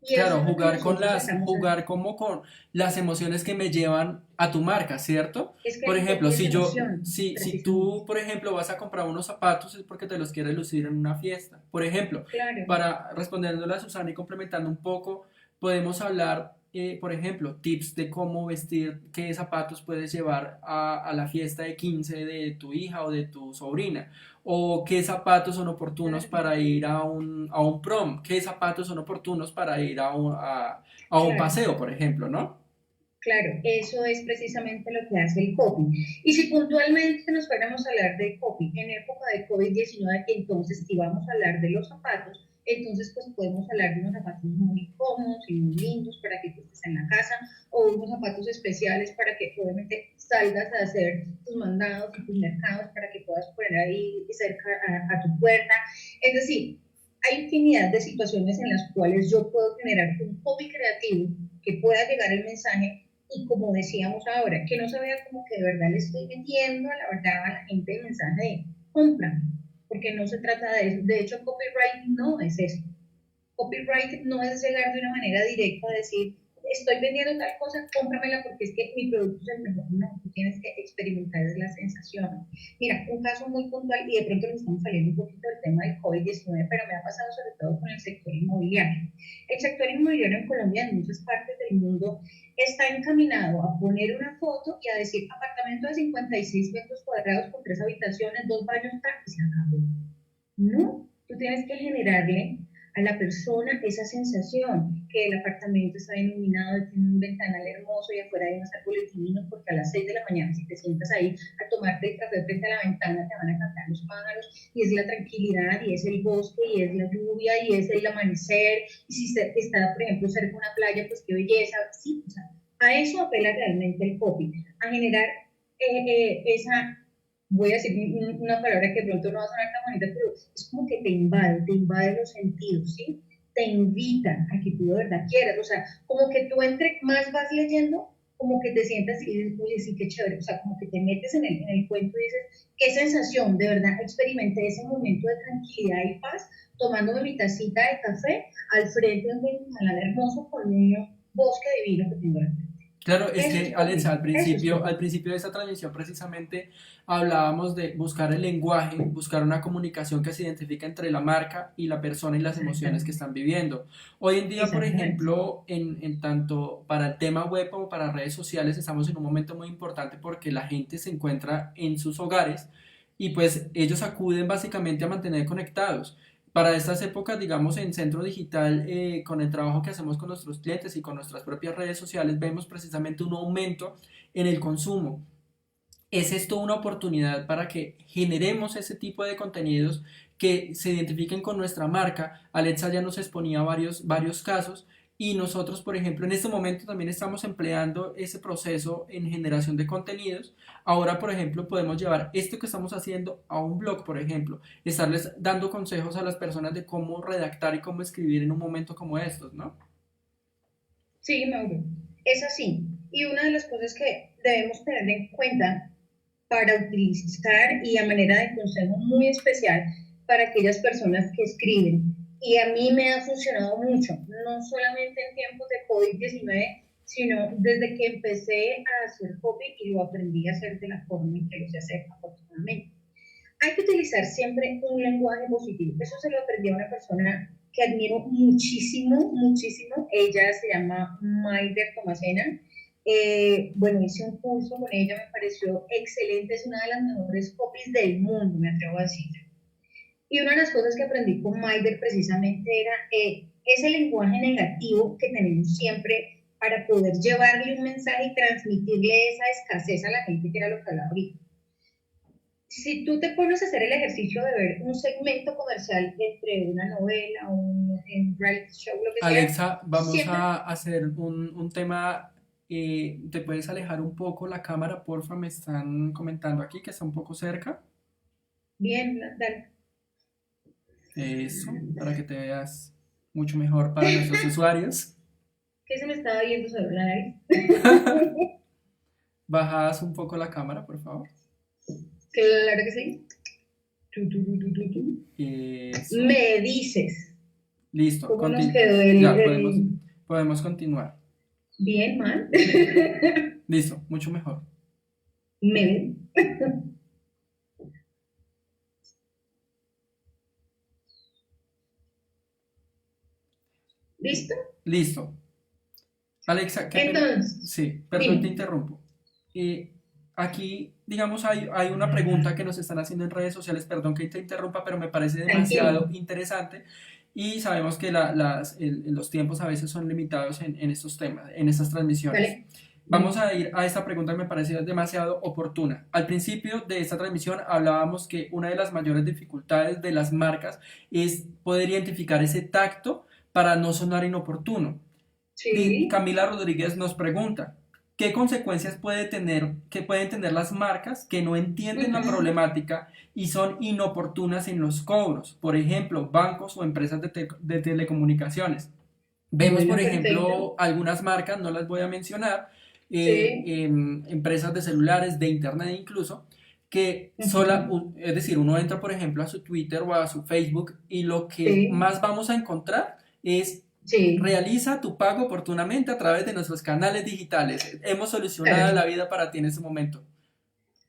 Y eso Claro, es lo que jugar con nosotros estamos jugar haciendo. como con las emociones que me llevan a tu marca, ¿cierto? Es que Por el ejemplo, copy es emoción, si precisamente. tú, por ejemplo, vas a comprar unos zapatos es porque te los quieres lucir en una fiesta. Por ejemplo, Claro, para respondiéndole a Susana y complementando un poco, podemos hablar, por ejemplo, tips de cómo vestir, qué zapatos puedes llevar a la fiesta de 15 de tu hija o de tu sobrina o qué zapatos son oportunos claro, para ir a un prom, qué zapatos son oportunos para ir a un claro. paseo, por ejemplo, ¿no? Claro, eso es precisamente lo que hace el copy. Y si puntualmente nos fuéramos a hablar del copy en época de COVID-19, entonces si vamos a hablar de los zapatos, entonces pues podemos hablar de unos zapatos muy cómodos y muy lindos para que tú estés en la casa, o unos zapatos especiales para que obviamente salgas a hacer tus mandados y tus mercados para que puedas poner ahí cerca a tu puerta. Es decir, hay infinidad de situaciones en las cuales yo puedo generar un copy creativo que pueda llegar el mensaje y como decíamos ahora, que no se vea como que de verdad le estoy vendiendo a la verdad a la gente el mensaje de compra, porque no se trata de eso. De hecho, copyright no es eso. Copyright no es llegar de una manera directa a decir, estoy vendiendo tal cosa, cómpramela porque es que mi producto es el mejor. No, tú tienes que experimentar la sensación. Mira, un caso muy puntual, y de pronto nos estamos saliendo un poquito del tema del COVID-19, pero me ha pasado sobre todo con el sector inmobiliario. El sector inmobiliario en Colombia, en muchas partes del mundo, está encaminado a poner una foto y a decir apartamento de 56 metros cuadrados con 3 habitaciones, 2 baños, y se acabó. No, tú tienes que generarle a la persona esa sensación que el apartamento está iluminado, tiene un ventanal hermoso y afuera hay unos árboles divinos, porque a las 6 de la mañana si te sientas ahí a tomarte el café frente a la ventana te van a cantar los pájaros y es la tranquilidad y es el bosque y es la lluvia y es el amanecer y si está por ejemplo cerca de una playa pues qué belleza, sí, o sea, a eso apela realmente el copy, a generar esa, voy a decir una palabra que de pronto no va a sonar tan bonita, pero es como que te invade los sentidos, ¿sí? Te invita a que tú de verdad quieras, o sea, como que tú entre más vas leyendo, como que te sientas y dices, oye, sí, qué chévere, o sea, como que te metes en el cuento y dices, qué sensación, de verdad experimenté ese momento de tranquilidad y paz, tomándome mi tacita de café al frente de un ventanal hermoso con un bosque divino que tengo aquí. Claro, es Eso que es Alexa, copy, eso es al copy. principio de esta transmisión precisamente hablábamos de buscar el lenguaje, buscar una comunicación que se identifique entre la marca y la persona y las emociones que Exactamente, están viviendo. Hoy en día, por exactamente. ejemplo, en tanto para el tema web como para redes sociales, estamos en un momento muy importante porque la gente se encuentra en sus hogares y pues ellos acuden básicamente a mantener conectados. Para estas épocas, digamos, en Centro Digital, con el trabajo que hacemos con nuestros clientes y con nuestras propias redes sociales, vemos precisamente un aumento en el consumo. ¿Es esto una oportunidad para que generemos ese tipo de contenidos que se identifiquen con nuestra marca? Alexa ya nos exponía varios casos y nosotros, por ejemplo, en este momento también estamos empleando ese proceso en generación de contenidos. Ahora, por ejemplo, podemos llevar esto que estamos haciendo a un blog, por ejemplo, estarles dando consejos a las personas de cómo redactar y cómo escribir en un momento como estos, ¿no? Sí, Mauro, es así. Y una de las cosas que debemos tener en cuenta para utilizar y a manera de consejo muy especial para aquellas personas que escriben, y a mí me ha funcionado mucho, no solamente en tiempos de COVID-19, sino desde que empecé a hacer copy y lo aprendí a hacer de la forma en que lo sé hacer afortunadamente. Hay que utilizar siempre un lenguaje positivo. Eso se lo aprendí a una persona que admiro muchísimo, muchísimo. Ella se llama Maider Tomasena. Bueno, hice un curso con ella, me pareció excelente, es una de las mejores copies del mundo, me atrevo a decir. Y una de las cosas que aprendí con Maider precisamente era ese lenguaje negativo que tenemos siempre para poder llevarle un mensaje y transmitirle esa escasez a la gente, que era lo que hablaba ahorita. Si tú te pones a hacer el ejercicio de ver un segmento comercial entre una novela, un reality show, lo que sea, Alexa, vamos siempre, a hacer un tema. ¿Te puedes alejar un poco la cámara, porfa? Me están comentando aquí que está un poco cerca. bien, dale. Eso, para que te veas mucho mejor para nuestros usuarios. ¿Qué se me estaba viendo sobre la nariz? Bajas un poco la cámara, por favor. Claro que sí. Eso. Me dices Listo. cómo nos quedó Ya, podemos continuar. bien, mal. Listo, mucho mejor. Me ¿Listo? Listo. Alexa, qué pena. Entonces, Sí, perdón, te dime. interrumpo. Aquí, digamos, hay una pregunta que nos están haciendo en redes sociales, perdón que te interrumpa, pero me parece Tranquilo. demasiado interesante y sabemos que los tiempos a veces son limitados en estos temas, en estas transmisiones. Dale. Vamos a ir a esta pregunta que me parece demasiado oportuna. Al principio de esta transmisión hablábamos que una de las mayores dificultades de las marcas es poder identificar ese tacto para no sonar inoportuno. Sí. Camila Rodríguez nos pregunta, ¿qué consecuencias que pueden tener las marcas que no entienden la problemática y son inoportunas en los cobros? Por ejemplo, bancos o empresas de telecomunicaciones. Vemos, Bueno, por perfecto. ejemplo, algunas marcas, no las voy a mencionar, Sí. empresas de celulares, de internet incluso, que Ujú. es decir, uno entra, por ejemplo, a su Twitter o a su Facebook y lo que Sí. más vamos a encontrar es: Sí. realiza tu pago oportunamente a través de nuestros canales digitales. Hemos solucionado Claro. la vida para ti en ese momento.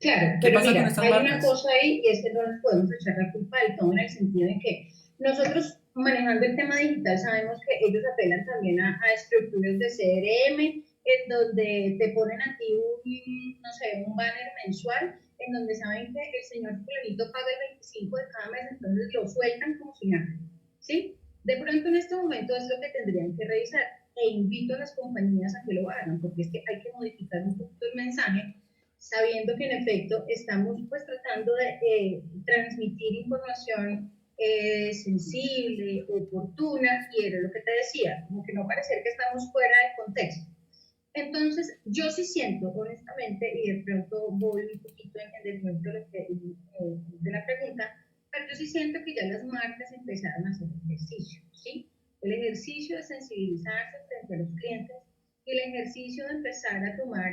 Claro, ¿Qué pero pasa con mira, estas hay una marcas? cosa ahí y es que no nos podemos echar la culpa del todo en el sentido de que nosotros manejando el tema digital sabemos que ellos apelan también a estructuras de CRM en donde te ponen a ti un, no sé, un banner mensual en donde saben que el señor fulanito paga el 25 de cada mes, entonces lo sueltan como si nada, ¿sí? De pronto en este momento es lo que tendrían que revisar e invito a las compañías a que lo hagan porque es que hay que modificar un poquito el mensaje sabiendo que en efecto estamos pues tratando de transmitir información sensible, oportuna, y era lo que te decía, como que no parecer que estamos fuera de contexto. Entonces, yo sí siento, honestamente, y de pronto voy un poquito en detrimento de la pregunta, pero yo sí siento que ya las marcas empezaron a hacer ejercicio, ¿sí? El ejercicio de sensibilizarse frente a los clientes y el ejercicio de empezar a tomar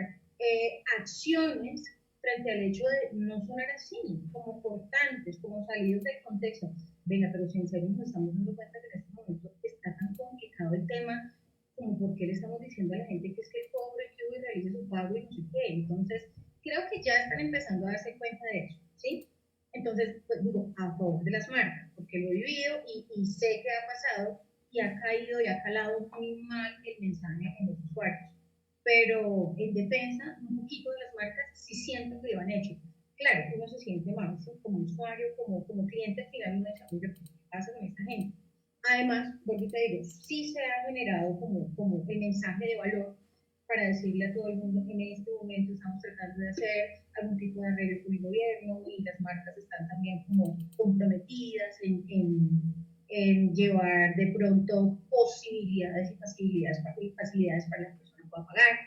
acciones frente al hecho de no sonar así, como cortantes, como salidos del contexto. Venga, pero si en serio nos estamos dando cuenta que en este momento está tan complicado el tema como por qué le estamos diciendo a la gente que es que el pobre que realice su pago y no sé qué. Entonces, creo que ya están empezando a darse cuenta de eso, ¿sí? Entonces, pues digo, a favor de las marcas, porque lo he vivido y sé que ha pasado y ha caído y ha calado muy mal el mensaje en los usuarios. Pero en defensa, un poquito de las marcas sí siento que lo han hecho. Claro, uno se siente mal como usuario, como cliente, al final uno dice, oye, ¿qué pasa con esta gente? Además, vuelvo y te digo, sí se ha generado como el mensaje de valor para decirle a todo el mundo que en este momento estamos tratando de hacer algún tipo de arreglo con el gobierno y las marcas están también como comprometidas en llevar de pronto posibilidades y facilidades para la persona pueda pagar.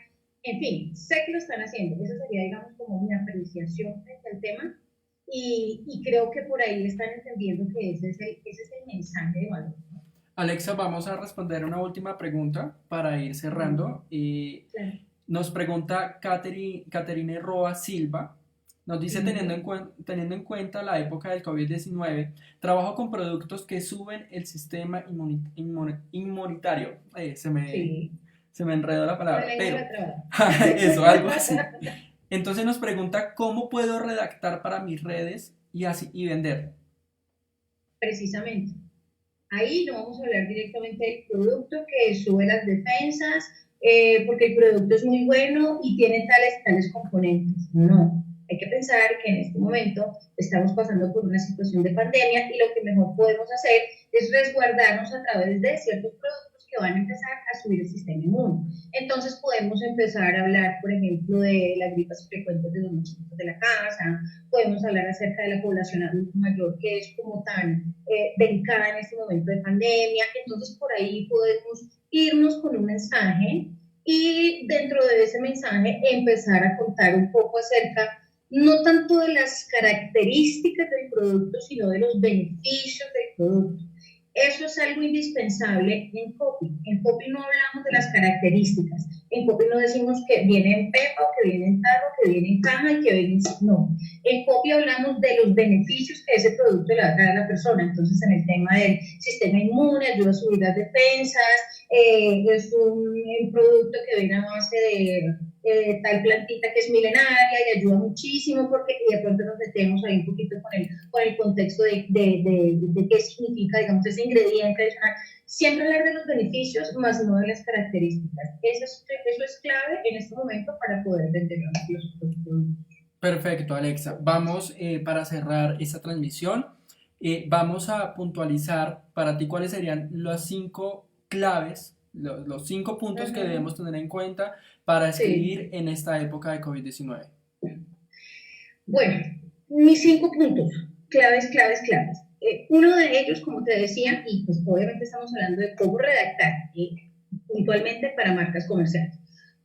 En fin, sé que lo están haciendo. Esa sería, digamos, como mi apreciación frente al tema y creo que por ahí están entendiendo que ese es el mensaje de valor. Alexa, vamos a responder una última pregunta para ir cerrando. Claro. Nos pregunta Caterine Roa Silva. Nos dice, Ujú. teniendo en cuenta la época del COVID-19, trabajo con productos que suben el sistema inmunitario. Sí, Se me enredó la la palabra, lengua pero la traba. eso, algo así. Entonces nos pregunta cómo puedo redactar para mis redes y así y vender. Precisamente. Ahí no vamos a hablar directamente del producto que sube las defensas, porque el producto es muy bueno y tiene tales componentes. No, hay que pensar que en este momento estamos pasando por una situación de pandemia y lo que mejor podemos hacer es resguardarnos a través de ciertos productos que van a empezar a subir el sistema inmune. Entonces podemos empezar a hablar, por ejemplo, de las gripas frecuentes de los muchachitos de la casa, podemos hablar acerca de la población adulta mayor que es como tan delicada en este momento de pandemia. Entonces, por ahí podemos irnos con un mensaje y dentro de ese mensaje empezar a contar un poco acerca, no tanto de las características del producto, sino de los beneficios del producto. Eso es algo indispensable en copy. En copy no hablamos de las características. En copy no decimos que viene en pepa o que viene en tarro, que viene en caja y que viene en... No. En copy hablamos de los beneficios que ese producto le va a traer a la persona. Entonces, en el tema del sistema inmune, ayuda a subir las defensas, es un producto que viene a base de tal plantita que es milenaria y ayuda muchísimo porque y de pronto nos metemos ahí un poquito con el contexto de qué significa, digamos, ese ingrediente adicional. Siempre hablar de los beneficios, más no de las características. Eso es clave en este momento para poder vender los productos. Perfecto, Alexa. Vamos para cerrar esta transmisión. Vamos a puntualizar para ti cuáles serían las 5 claves, los 5 puntos que Ajá. debemos tener en cuenta para Sí. escribir en esta época de COVID-19. Bueno, mis 5 puntos, claves, claves, claves. Uno de ellos, como te decía, y pues obviamente estamos hablando de cómo redactar puntualmente para marcas comerciales.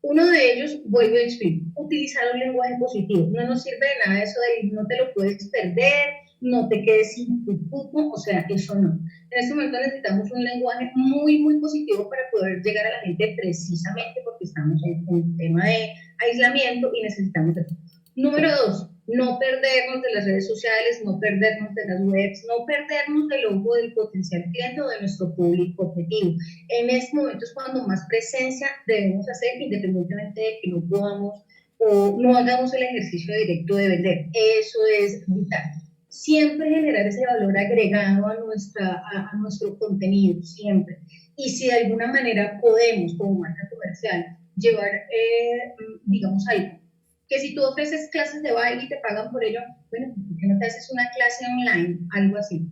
Uno de ellos, vuelvo a explicar, utilizar un lenguaje positivo. No nos sirve de nada eso de no te lo puedes perder, no te quedes sin tu cupo, o sea, eso no. En este momento necesitamos un lenguaje muy, muy positivo para poder llegar a la gente precisamente porque estamos en un tema de aislamiento y necesitamos eso. Número dos, no perdernos de las redes sociales, no perdernos de las webs, no perdernos del ojo del potencial cliente o de nuestro público objetivo. En este momento es cuando más presencia debemos hacer, independientemente de que no podamos o no hagamos el ejercicio directo de vender. Eso es vital. Siempre generar ese valor agregado a nuestro contenido, siempre. Y si de alguna manera podemos, como marca comercial, llevar, digamos, algo que si tú ofreces clases de baile y te pagan por ello, bueno, ¿por qué no te haces una clase online? Algo así.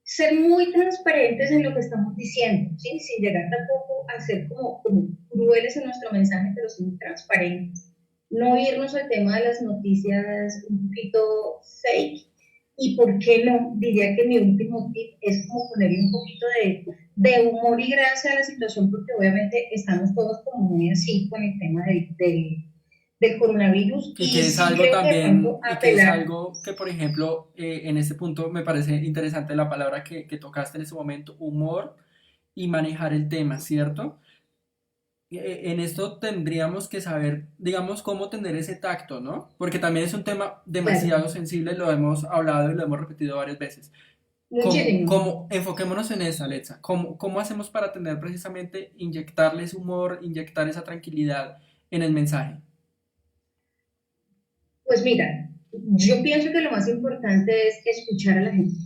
Ser muy transparentes en lo que estamos diciendo, ¿sí? Sin llegar tampoco a ser como crueles en nuestro mensaje, pero sí transparentes. No irnos al tema de las noticias un poquito fake. Y por qué no, diría que mi último tip es como ponerle un poquito de humor y gracia a la situación, porque obviamente estamos todos como muy así con el tema del coronavirus Y y que es sí algo creo que de también, pronto y que es apelar. algo que, por ejemplo, en este punto me parece interesante la palabra que tocaste en ese momento, humor y manejar el tema, ¿cierto? En esto tendríamos que saber, digamos, cómo tener ese tacto, ¿no? Porque también es un tema Claro, demasiado sensible, lo hemos hablado y lo hemos repetido varias veces. muchísimo. Enfoquémonos en esa, Alexa. ¿Cómo hacemos para tener precisamente, inyectarles humor, inyectar esa tranquilidad en el mensaje? Pues mira, yo pienso que lo más importante es escuchar a la gente,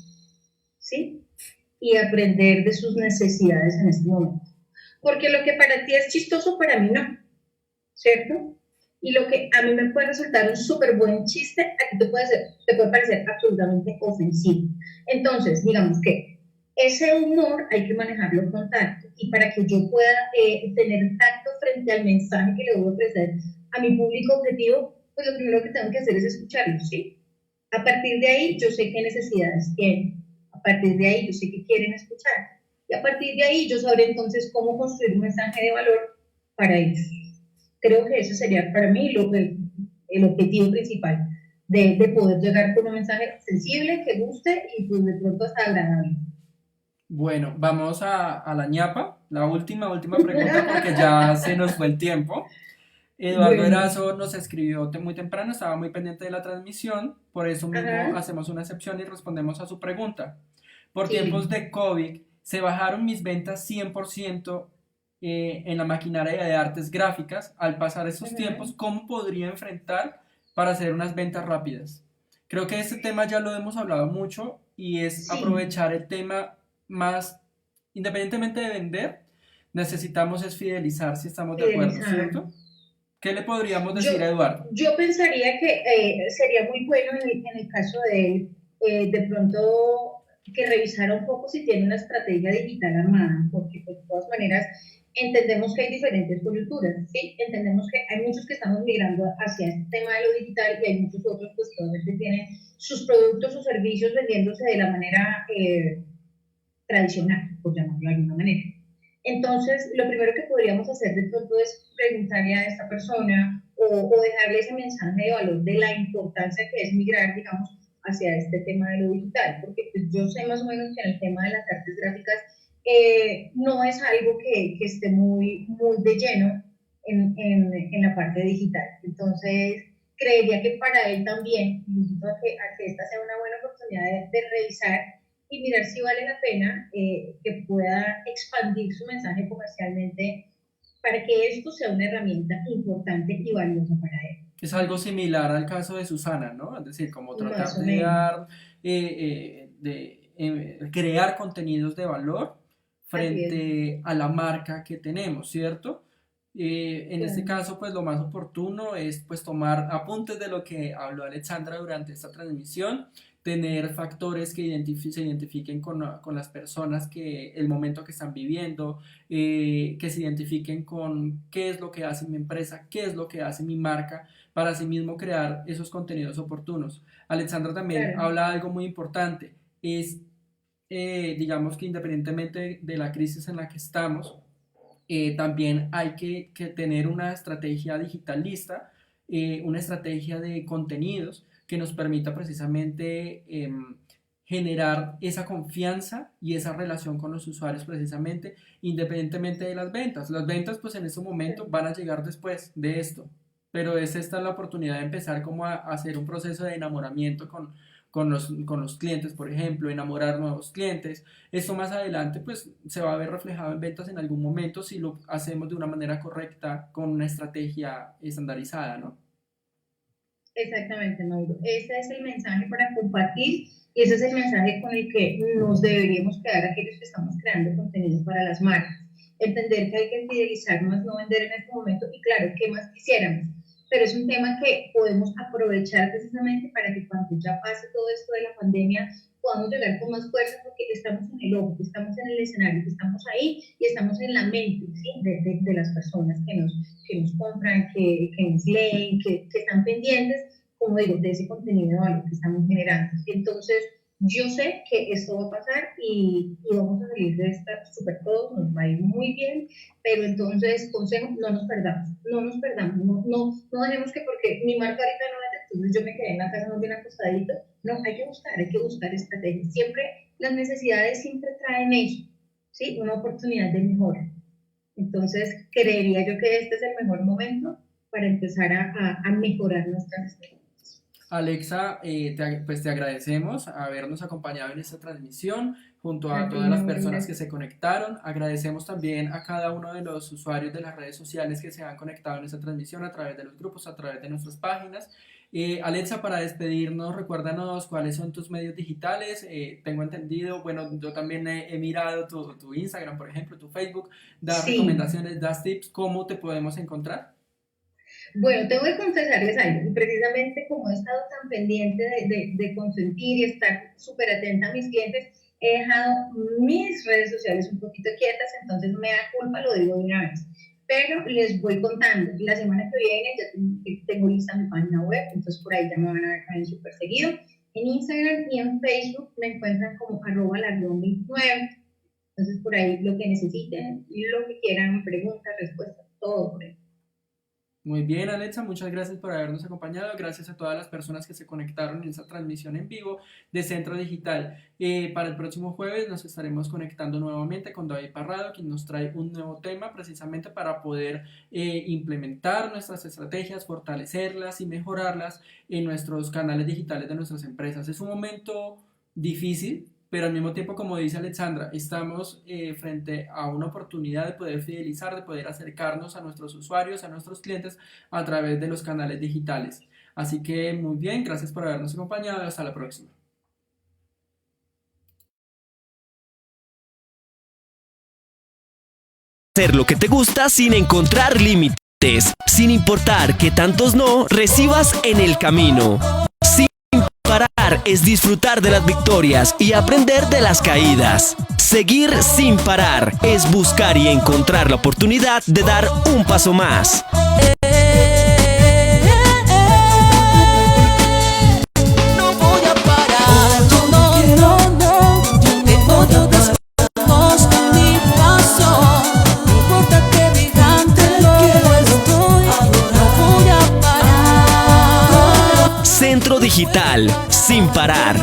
¿sí? Y aprender de sus necesidades en este momento. Porque lo que para ti es chistoso, para mí no, ¿cierto? Y lo que a mí me puede resultar un súper buen chiste, a ti te puede parecer absolutamente ofensivo. Entonces, digamos que ese humor hay que manejarlo con tacto. Y para que yo pueda tener tacto frente al mensaje que le voy a ofrecer a mi público objetivo, pues lo primero que tengo que hacer es escucharlo, ¿sí? A partir de ahí, yo sé qué necesidades tienen. A partir de ahí, yo sé qué quieren escuchar. Y a partir de ahí, yo sabré entonces cómo construir un mensaje de valor para ellos. Creo que ese sería para mí el objetivo principal, de poder llegar con un mensaje sensible, que guste y pues de pronto hasta agradable. Bueno, vamos a la ñapa, la última pregunta porque ya se nos fue el tiempo. Eduardo Bueno, Erazo nos escribió muy temprano, estaba muy pendiente de la transmisión, por eso mismo ajá, hacemos una excepción y respondemos a su pregunta. Por tiempos sí, de COVID, se bajaron mis ventas 100% en la maquinaria de artes gráficas. Al pasar esos ajá, tiempos, ¿cómo podría enfrentar para hacer unas ventas rápidas? Creo que este tema ya lo hemos hablado mucho y es sí, aprovechar el tema más, independientemente de vender, necesitamos es fidelizar si estamos de acuerdo, fidelizar. ¿cierto? ¿Qué le podríamos Yo, decir a Eduardo? yo pensaría que sería muy bueno en el caso de él, de pronto que revisara un poco si tiene una estrategia digital armada, porque pues, de todas maneras entendemos que hay diferentes coyunturas, ¿sí? Entendemos que hay muchos que estamos migrando hacia este tema de lo digital y hay muchos otros pues que obviamente tienen sus productos o servicios vendiéndose de la manera tradicional, por llamarlo de alguna manera. Entonces, lo primero que podríamos hacer de pronto es preguntarle a esta persona o dejarle ese mensaje de valor de la importancia que es migrar, digamos, hacia este tema de lo digital, porque pues, yo sé más o menos que en el tema de las artes gráficas no es algo que esté muy de lleno en la parte digital. Entonces, creería que para él también, invito a que esta sea una buena oportunidad de revisar y mirar si vale la pena que pueda expandir su mensaje comercialmente para que esto sea una herramienta importante y valiosa para él. Es algo similar al caso de Susana, ¿no? Es decir, como tratar Más o de menos. dar, crear contenidos de valor Así es. frente a la marca que tenemos, ¿cierto? En este Claro. caso, pues lo más oportuno es pues tomar apuntes de lo que habló Alexandra durante esta transmisión, tener factores que se identifiquen con las personas que el momento que están viviendo, que se identifiquen con qué es lo que hace mi empresa, qué es lo que hace mi marca, para asimismo crear esos contenidos oportunos. Alexandra también Claro. habla de algo muy importante, es digamos que independientemente de la crisis en la que estamos, también hay que tener una estrategia digital lista, una estrategia de contenidos que nos permita precisamente generar esa confianza y esa relación con los usuarios precisamente, independientemente de las ventas. Las ventas pues en este momento van a llegar después de esto, pero es esta la oportunidad de empezar como a hacer un proceso de enamoramiento con los clientes, por ejemplo, enamorar nuevos clientes. Esto más adelante pues se va a ver reflejado en ventas en algún momento si lo hacemos de una manera correcta con una estrategia estandarizada, ¿no? Exactamente, Mauro. Ese es el mensaje para compartir y ese es el mensaje con el que nos deberíamos quedar aquellos que estamos creando contenido para las marcas. Entender que hay que fidelizarnos, no vender en este momento y claro, ¿qué más quisiéramos? Pero es un tema que podemos aprovechar precisamente para que cuando ya pase todo esto de la pandemia podamos llegar con más fuerza porque estamos en el ojo, estamos en el escenario, estamos ahí y estamos en la mente, ¿sí? de las personas que nos compran, que nos leen, que están pendientes, como digo, de ese contenido de valor que estamos generando. Entonces, yo sé que esto va a pasar y vamos a salir de esta súper todos, nos va a ir muy bien, pero entonces, consejo, no nos perdamos, no dejemos que porque mi marca ahorita no vende, entonces yo me quedé en la casa muy bien acostadito. No, hay que buscar estrategias. Siempre las necesidades siempre traen eso, ¿sí? Una oportunidad de mejora. Entonces, creería yo que este es el mejor momento para empezar a mejorar nuestras estrategias. Alexa, te agradecemos habernos acompañado en esta transmisión junto a todas las personas que se conectaron. Agradecemos también a cada uno de los usuarios de las redes sociales que se han conectado en esta transmisión a través de los grupos, a través de nuestras páginas. Alexa, para despedirnos, recuérdanos cuáles son tus medios digitales. Tengo entendido, bueno, yo también he mirado tu Instagram, por ejemplo, tu Facebook. Das recomendaciones, das tips, ¿cómo te podemos encontrar? Bueno, tengo que confesarles algo, precisamente como he estado tan pendiente de consentir y estar súper atenta a mis clientes, he dejado mis redes sociales un poquito quietas, entonces me da culpa, lo digo de una vez, pero les voy contando, la semana que viene ya tengo lista mi página web, entonces por ahí ya me van a ver también súper seguido, en Instagram y en Facebook me encuentran como @larguón29, entonces por ahí lo que necesiten, lo que quieran, preguntas, respuestas, todo por ahí. Muy bien, Alexa, muchas gracias por habernos acompañado. Gracias a todas las personas que se conectaron en esta transmisión en vivo de Centro Digital. Para el próximo jueves nos estaremos conectando nuevamente con David Parrado, quien nos trae un nuevo tema precisamente para poder implementar nuestras estrategias, fortalecerlas y mejorarlas en nuestros canales digitales de nuestras empresas. Es un momento difícil, pero al mismo tiempo, como dice Alexandra, estamos frente a una oportunidad de poder fidelizar, de poder acercarnos a nuestros usuarios, a nuestros clientes a través de los canales digitales. Así que muy bien, gracias por habernos acompañado y hasta la próxima. Hacer lo que te gusta sin encontrar límites, sin importar que tantos no recibas en el camino. Parar es disfrutar de las victorias y aprender de las caídas. Seguir sin parar es buscar y encontrar la oportunidad de dar un paso más. No voy a parar, no, te odio después de mi paso. No importa que digan que no estoy, no voy a parar. Centro Digital, sin parar.